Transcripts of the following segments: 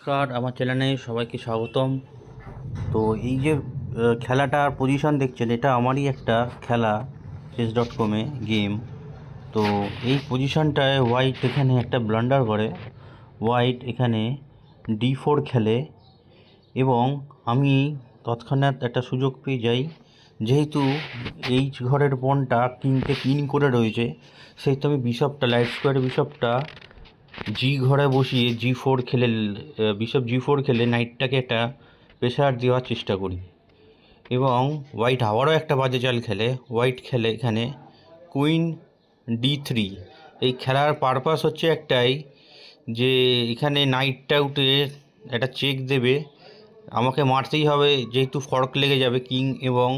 নমস্কার, আমার চ্যানেলে সবাইকে স্বাগতম। তো এই যে খেলাটার পজিশন দেখছেন, এটা আমারই একটা খেলা chess.com-এ গেম। তো এই পজিশনটায় হোয়াইট এখানে একটা ব্লান্ডার করে, হোয়াইট এখানে d4 খেলে এবং আমি তৎক্ষণাৎ একটা সুযোগ পেয়ে যাই। যেহেতু এই ঘরের পণটা কিংকে পিন করে রয়েছে, সেহেতু আমি বিশপটা লাইট স্কোয়ার বিশপটা জি ঘরে বসিয়ে g4 খেলে বিশপ g4 খেলে নাইটটাকে একটা প্রেসার দেওয়ার চেষ্টা করি এবং হোয়াইট আবারও একটা বাজে চাল খেলে। হোয়াইট খেলে এখানে কুইন d3। এই খেলার পারপাস হচ্ছে একটাই, যে এখানে নাইটটা উঠে একটা চেক দেবে, আমাকে মারতেই হবে যেহেতু ফর্ক লেগে যাবে কিং এবং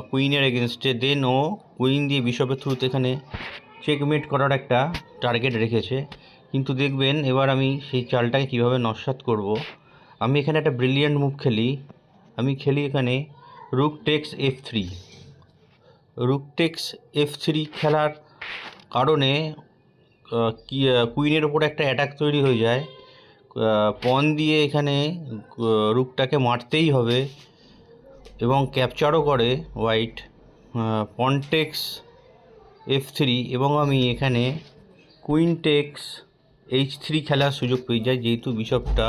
কুইনের এগেনস্টে। দেন ও কুইন দিয়ে বিশপের থ্রুতে এখানে চেকমেট করার একটা টার্গেট রেখেছে। কিন্তু দেখবেন এবার আমি সেই চালটাকে কীভাবে নস্যাৎ করব। আমি এখানে একটা ব্রিলিয়ান্ট মুভ খেলি। আমি খেলি এখানে রুক টেক্স f3। রুক টেক্স f3 খেলার কারণে কুইনের ওপরে একটা অ্যাটাক তৈরি হয়ে যায়। পন দিয়ে এখানে রুকটাকে মারতেই হবে এবং ক্যাপচারও করে হোয়াইট। পন টেক্স f3 এবং আমি এখানে কুইন টেক্স h3 খেলার সুযোগ পেয়ে যাই, যেহেতু বিশপটা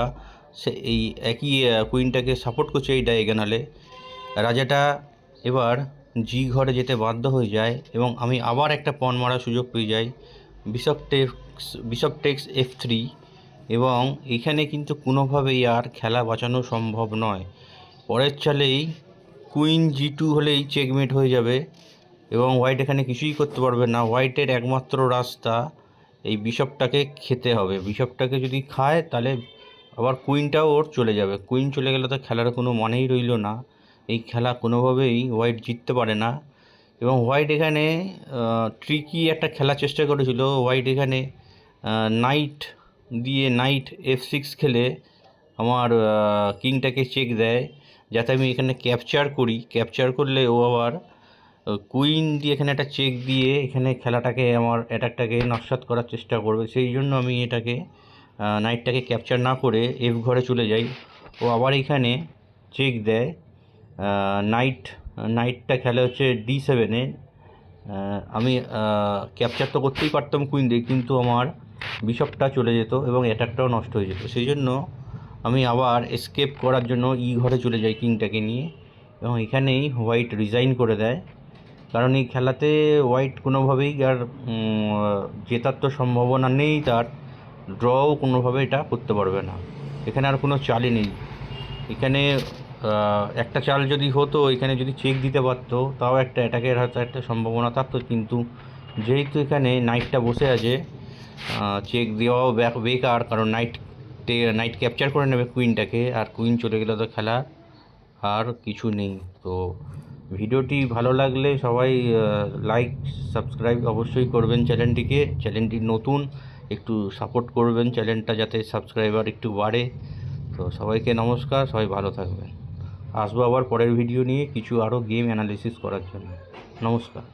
সে এই একই কুইনটাকে সাপোর্ট করছে এই ডায়াগোনালে। রাজাটা এবার জি ঘরে যেতে বাধ্য হয়ে যায় এবং আমি আবার একটা পণ মারার সুযোগ পেয়ে যাই, বিশপ টেক্স f3। এবং এখানে কিন্তু কোনোভাবেই আর খেলা বাঁচানো সম্ভব নয়। পরের চালেই কুইন g2 হলেই চেকমেট হয়ে যাবে এবং হোয়াইট এখানে কিছুই করতে পারবে না। হোয়াইটের একমাত্র রাস্তা এই বিশপটাকে খেতে হবে। বিশপটাকে যদি খায় তাহলে আবার কুইনটাও ওর চলে যাবে। কুইন চলে গেলে তো খেলার কোনো মানেই রইল না। এই খেলা কোনোভাবেই হোয়াইট জিততে পারে না এবং হোয়াইট এখানে ট্রিকি একটা খেলার চেষ্টা করেছিল। হোয়াইট এখানে নাইট দিয়ে নাইট f6 খেলে আমার কিংটাকে চেক দেয়, যাতে আমি এখানে ক্যাপচার করি। ক্যাপচার করলে ও আবার কুইন দিয়ে এখানে একটা চেক দিয়ে এখানে খেলাটাকে আমার অ্যাটাকটাকে নস্যাৎ করার চেষ্টা করবে। সেই জন্য আমি এটাকে নাইটটাকে ক্যাপচার না করে এফ ঘরে চলে যাই। ও আবার এখানে চেক দেয়। নাইটটা খেলে হচ্ছে d7-এ। আমি ক্যাপচার তো করতেই পারতাম কুইন দিয়ে, কিন্তু আমার বিশপটা চলে যেত এবং অ্যাটাকটাও নষ্ট হয়ে যেত। সেই জন্য আমি আবার এসকেপ করার জন্য ই ঘরে চলে যাই কিংটাকে নিয়ে এবং এখানেই হোয়াইট রিজাইন করে দেয়। কারণ এই খেলাতে হোয়াইট কোনোভাবেই আর জেতার তো সম্ভাবনা নেই, তার ড্রও কোনোভাবে এটা করতে পারবে না। এখানে আর কোনো চালই নেই। এখানে একটা চাল যদি হতো, এখানে যদি চেক দিতে পারতো তাও একটা অ্যাটাকের হাতে একটা সম্ভাবনা থাকতো, কিন্তু যেহেতু এখানে নাইটটা বসে আছে, চেক দেওয়াও বেকার, কারণ নাইট ক্যাপচার করে নেবে কুইনটাকে, আর কুইন চলে গেলে তো খেলা আর কিছু নেই। তো ভিডিওটি ভালো লাগলে সবাই লাইক সাবস্ক্রাইব অবশ্যই করবেন চ্যানেলটি নতুন, একটু সাপোর্ট করবেন চ্যানেলটা, যাতে সাবস্ক্রাইবার একটু বাড়ে। তো সবাইকে নমস্কার, সবাই ভালো থাকবেন। আসবো আবার পরের ভিডিও নিয়ে কিছু আরও গেম অ্যানালিসিস করার জন্য। নমস্কার।